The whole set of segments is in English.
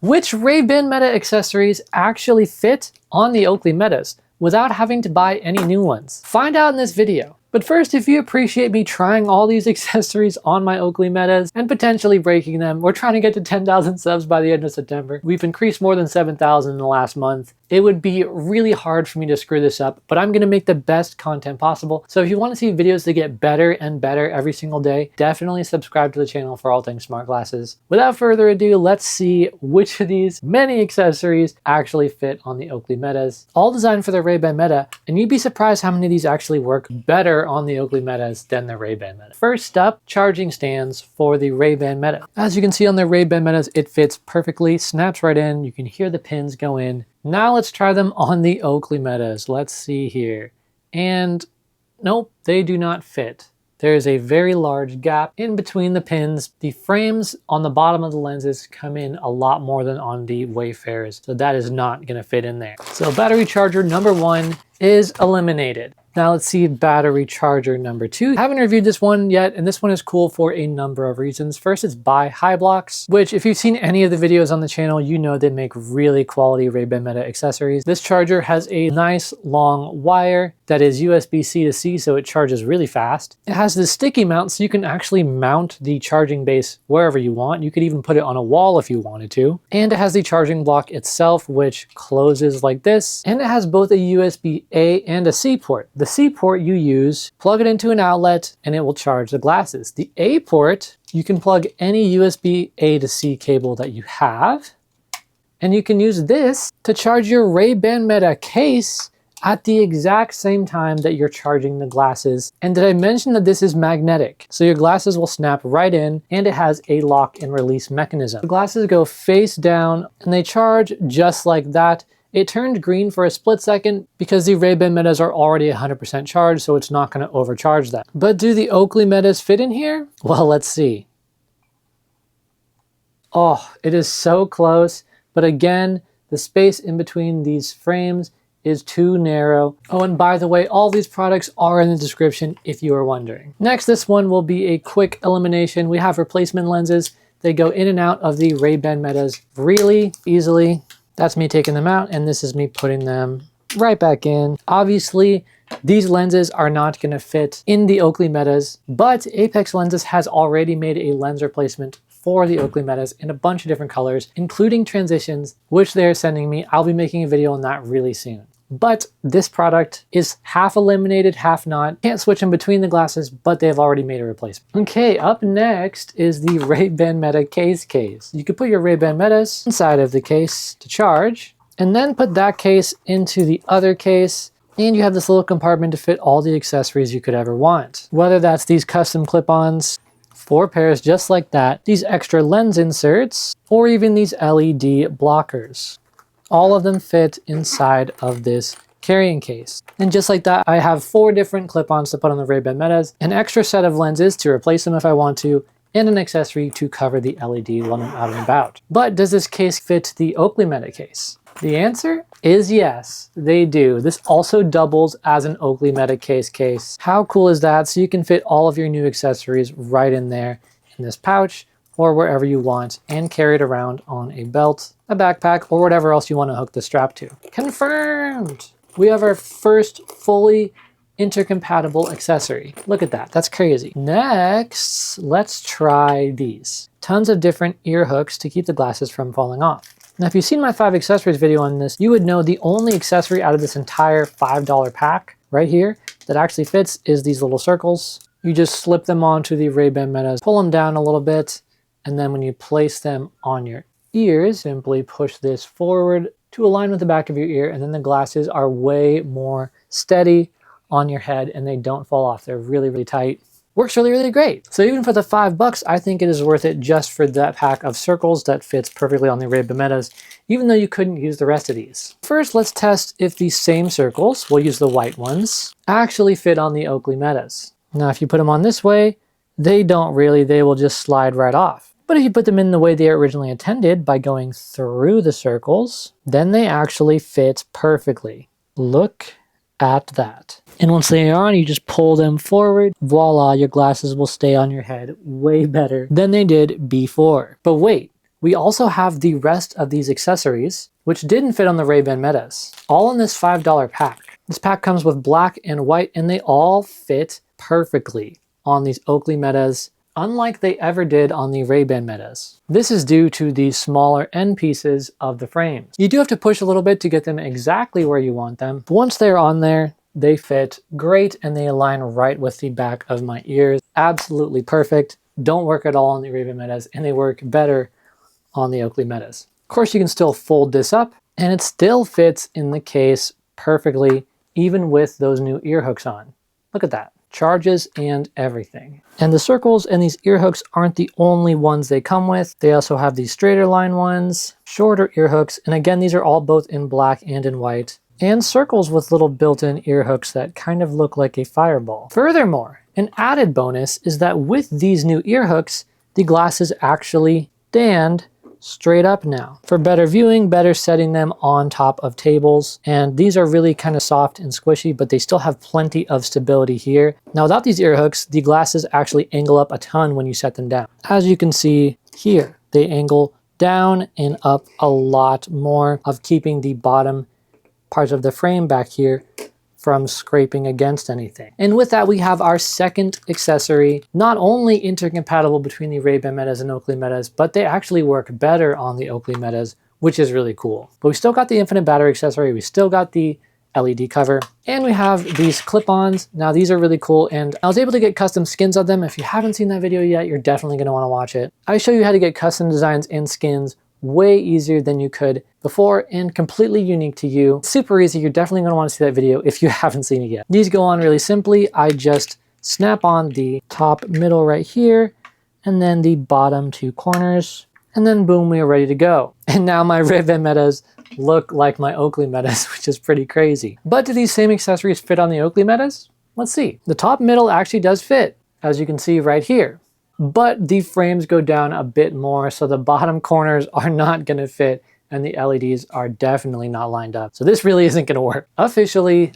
which Ray-Ban Meta accessories actually fit on the Oakley Metas without having to buy any new ones. Find out in this video. But first, if you appreciate me trying all these accessories on my Oakley Metas and potentially breaking them, we're trying to get to 10,000 subs by the end of September. We've increased more than 7,000 in the last month. It would be really hard for me to screw this up, but I'm gonna make the best content possible. So if you wanna see videos that get better and better every single day, definitely subscribe to the channel for all things smart glasses. Without further ado, let's see which of these many accessories actually fit on the Oakley Metas. All designed for the Ray-Ban Meta, and you'd be surprised how many of these actually work better on the Oakley Metas than the Ray-Ban Meta. First up, charging stands for the Ray-Ban Meta. As you can see on the Ray-Ban Metas, it fits perfectly, snaps right in, you can hear the pins go in. Now let's try them on the Oakley Metas. Let's see here. And nope, they do not fit. There is a very large gap in between the pins. The frames on the bottom of the lenses come in a lot more than on the Wayfarers, so that is not gonna fit in there. So battery charger number 1 is eliminated. Now let's see battery charger number 2. I haven't reviewed this one yet, and this one is cool for a number of reasons. First, it's by High-Blox, which if you've seen any of the videos on the channel, you know they make really quality Ray-Ban Meta accessories. This charger has a nice long wire that is USB-C to C, so it charges really fast. It has this sticky mount, so you can actually mount the charging base wherever you want. You could even put it on a wall if you wanted to. And it has the charging block itself, which closes like this. And it has both a USB-A and a C port. The C port you use, plug it into an outlet, and it will charge the glasses. The A port, you can plug any USB-A to C cable that you have, and you can use this to charge your Ray-Ban Meta case at the exact same time that you're charging the glasses. And did I mention that this is magnetic? So your glasses will snap right in, and it has a lock and release mechanism. The glasses go face down, and they charge just like that. It turned green for a split second because the Ray-Ban Metas are already 100% charged, so it's not going to overcharge that. But do the Oakley Metas fit in here? Well, let's see. Oh, it is so close. But again, the space in between these frames is too narrow. Oh, and by the way, all these products are in the description if you are wondering. Next, this one will be a quick elimination. We have replacement lenses. They go in and out of the Ray-Ban Metas really easily. That's me taking them out, and this is me putting them right back in. Obviously, these lenses are not gonna fit in the Oakley Metas, but Apex Lenses has already made a lens replacement for the Oakley Metas in a bunch of different colors, including transitions, which they're sending me. I'll be making a video on that really soon. But this product is half eliminated, half not. Can't switch in between the glasses, but they've already made a replacement. Okay, up next is the Ray-Ban Meta case. You could put your Ray-Ban Metas inside of the case to charge, and then put that case into the other case, and you have this little compartment to fit all the accessories you could ever want. Whether that's these custom clip-ons, 4 pairs just like that, these extra lens inserts, or even these LED blockers. All of them fit inside of this carrying case. And just like that, I have 4 different clip-ons to put on the Ray-Ban Metas, an extra set of lenses to replace them if I want to, and an accessory to cover the LED when I'm out and about. But does this case fit the Oakley Meta case? The answer is yes, they do. This also doubles as an Oakley Meta case. How cool is that? So you can fit all of your new accessories right in there in this pouch, or wherever you want, and carry it around on a belt, a backpack, or whatever else you want to hook the strap to. Confirmed! We have our first fully intercompatible accessory. Look at that, that's crazy. Next, let's try these. Tons of different ear hooks to keep the glasses from falling off. Now, if you've seen my 5 accessories video on this, you would know the only accessory out of this entire $5 pack right here that actually fits is these little circles. You just slip them onto the Ray-Ban Metas, pull them down a little bit, and then when you place them on your ears, simply push this forward to align with the back of your ear, and then the glasses are way more steady on your head and they don't fall off. They're really, really tight. Works really, really great. So even for the $5, I think it is worth it just for that pack of circles that fits perfectly on the Ray-Ban Metas, even though you couldn't use the rest of these. First, let's test if these same circles, we'll use the white ones, actually fit on the Oakley Metas. Now, if you put them on this way, they don't really, they will just slide right off. But if you put them in the way they originally intended by going through the circles, then they actually fit perfectly. Look at that. And once they are on, you just pull them forward. Voila, your glasses will stay on your head way better than they did before. But wait, we also have the rest of these accessories, which didn't fit on the Ray-Ban Metas, all in this $5 pack. This pack comes with black and white, and they all fit perfectly on these Oakley Metas, unlike they ever did on the Ray-Ban Metas. This is due to the smaller end pieces of the frames. You do have to push a little bit to get them exactly where you want them, but once they're on there, they fit great and they align right with the back of my ears. Absolutely perfect. Don't work at all on the Ray-Ban Metas, and they work better on the Oakley Metas. Of course, you can still fold this up and it still fits in the case perfectly, even with those new ear hooks on. Look at that. Charges and everything. And the circles and these ear hooks aren't the only ones they come with. They also have these straighter line ones, shorter ear hooks, and again, these are all both in black and in white, and circles with little built-in ear hooks that kind of look like a fireball. Furthermore, an added bonus is that with these new ear hooks, the glasses actually stand straight up now. For better viewing, better setting them on top of tables. And these are really kind of soft and squishy, but they still have plenty of stability here. Now without these ear hooks, the glasses actually angle up a ton when you set them down. As you can see here, they angle down and up a lot more, of keeping the bottom parts of the frame back here from scraping against anything. And with that, we have our second accessory, not only intercompatible between the Ray-Ban Metas and Oakley Metas, but they actually work better on the Oakley Metas, which is really cool. But we still got the infinite battery accessory, we still got the LED cover, and we have these clip-ons. Now these are really cool, and I was able to get custom skins of them. If you haven't seen that video yet, you're definitely gonna wanna watch it. I show you how to get custom designs and skins way easier than you could before, and completely unique to you. Super easy. You're definitely going to want to see that video if you haven't seen it yet. These go on really simply. I just snap on the top middle right here, and then the bottom two corners, and then boom, we are ready to go. And now my Ray-Ban Metas look like my Oakley Metas, which is pretty crazy. But do these same accessories fit on the Oakley Metas? Let's see. The top middle actually does fit, as you can see right here. But the frames go down a bit more, so the bottom corners are not going to fit, and the LEDs are definitely not lined up. So this really isn't going to work. Officially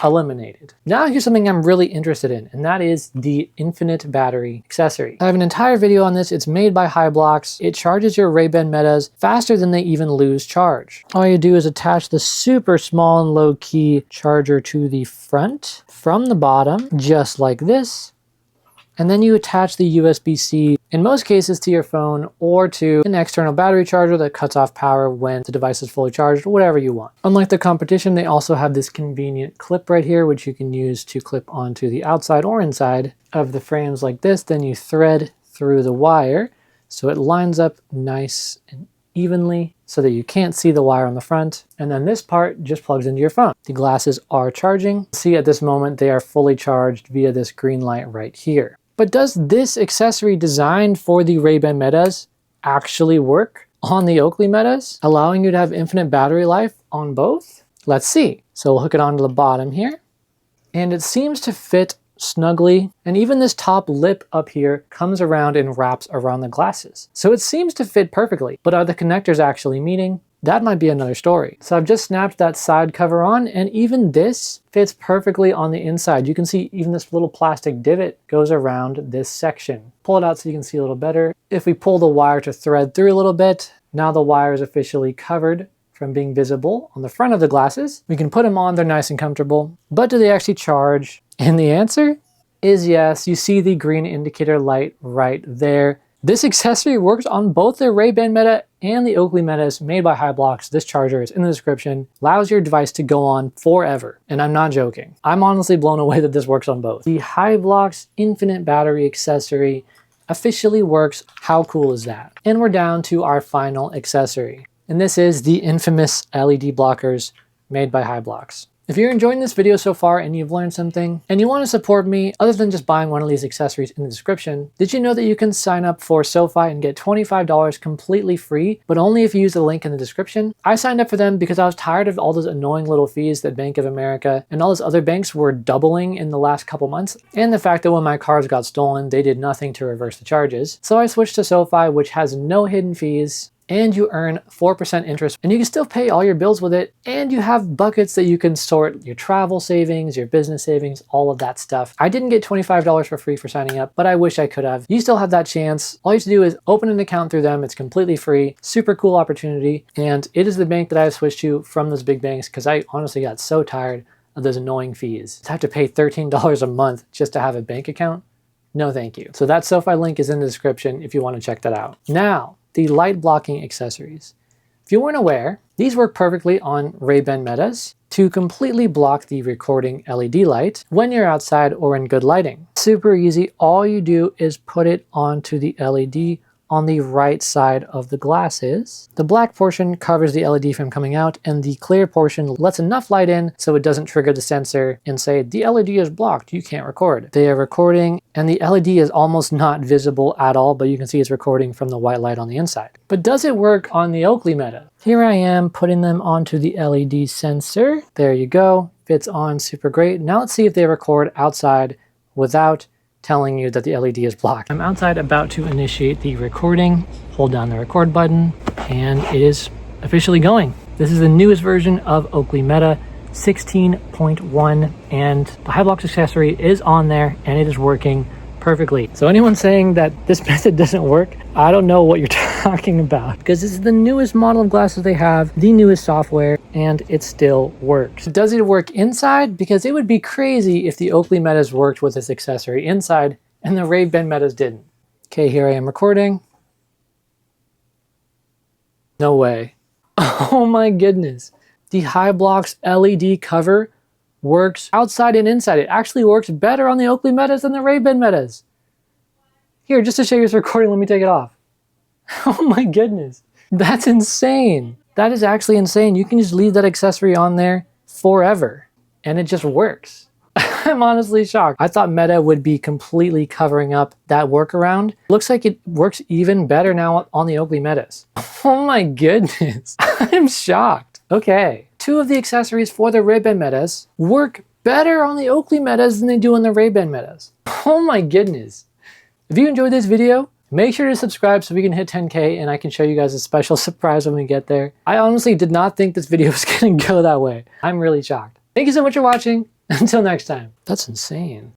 eliminated. Now here's something I'm really interested in, and that is the infinite battery accessory. I have an entire video on this. It's made by Hyblox. It charges your Ray-Ban Metas faster than they even lose charge. All you do is attach the super small and low-key charger to the front from the bottom, just like this. And then you attach the USB-C, in most cases to your phone, or to an external battery charger that cuts off power when the device is fully charged, whatever you want. Unlike the competition, they also have this convenient clip right here, which you can use to clip onto the outside or inside of the frames like this. Then you thread through the wire so it lines up nice and evenly so that you can't see the wire on the front. And then this part just plugs into your phone. The glasses are charging. See, at this moment, they are fully charged via this green light right here. But does this accessory designed for the Ray-Ban Metas actually work on the Oakley Metas, allowing you to have infinite battery life on both? Let's see. So we'll hook it onto the bottom here, and it seems to fit snugly, and even this top lip up here comes around and wraps around the glasses. So it seems to fit perfectly, but are the connectors actually meeting? That might be another story. So I've just snapped that side cover on, and even this fits perfectly on the inside. You can see even this little plastic divot goes around this section. Pull it out so you can see a little better. If we pull the wire to thread through a little bit, now the wire is officially covered from being visible on the front of the glasses. We can put them on, they're nice and comfortable. But do they actually charge? And the answer is yes. You see the green indicator light right there. This accessory works on both the Ray-Ban Meta and the Oakley Metas made by Hyblox. This charger is in the description. Allows your device to go on forever. And I'm not joking. I'm honestly blown away that this works on both. The Hyblox Infinite Battery accessory officially works. How cool is that? And we're down to our final accessory. And this is the infamous LED blockers made by Hyblox. If you're enjoying this video so far and you've learned something, and you want to support me other than just buying one of these accessories in the description, did you know that you can sign up for SoFi and get $25 completely free, but only if you use the link in the description? I signed up for them because I was tired of all those annoying little fees that Bank of America and all those other banks were doubling in the last couple months, and the fact that when my cards got stolen, they did nothing to reverse the charges. So I switched to SoFi, which has no hidden fees, and you earn 4% interest, and you can still pay all your bills with it, and you have buckets that you can sort your travel savings, your business savings, all of that stuff. I didn't get $25 for free for signing up, but I wish I could have. You still have that chance. All you have to do is open an account through them. It's completely free, super cool opportunity, and it is the bank that I've switched to from those big banks because I honestly got so tired of those annoying fees. To have to pay $13 a month just to have a bank account? No, thank you. So that SoFi link is in the description if you want to check that out. Now, the light blocking accessories. If you weren't aware, these work perfectly on Ray-Ban Metas to completely block the recording LED light when you're outside or in good lighting. Super easy. All you do is put it onto the LED on the right side of the glasses. The black portion covers the LED from coming out, and the clear portion lets enough light in so it doesn't trigger the sensor and say, the LED is blocked, you can't record. They are recording, and the LED is almost not visible at all, but you can see it's recording from the white light on the inside. But does it work on the Oakley Meta? Here I am putting them onto the LED sensor. There you go, fits on super great. Now let's see if they record outside without telling you that the LED is blocked. I'm outside about to initiate the recording. Hold down the record button and it is officially going. This is the newest version of Oakley Meta 16.1 and the high blocks accessory is on there and it is working perfectly. So anyone saying that this method doesn't work, I don't know what you're talking about, because this is the newest model of glasses they have, the newest software, and it still works. Does it work inside? Because it would be crazy if the Oakley Metas worked with this accessory inside and the Ray-Ban Metas didn't. Okay, here I am recording. No way. Oh my goodness. The high blocks LED cover works outside and inside. It actually works better on the Oakley Metas than the Ray-Ban Metas. Here, just to show you this recording, let me take it off. Oh my goodness. That's insane. That is actually insane. You can just leave that accessory on there forever and it just works. I'm honestly shocked. I thought Meta would be completely covering up that workaround. Looks like it works even better now on the Oakley Metas. Oh my goodness. I'm shocked. Okay. 2 of the accessories for the Ray-Ban Metas work better on the Oakley Metas than they do on the Ray-Ban Metas. Oh my goodness. If you enjoyed this video, make sure to subscribe so we can hit 10K and I can show you guys a special surprise when we get there. I honestly did not think this video was going to go that way. I'm really shocked. Thank you so much for watching. Until next time. That's insane.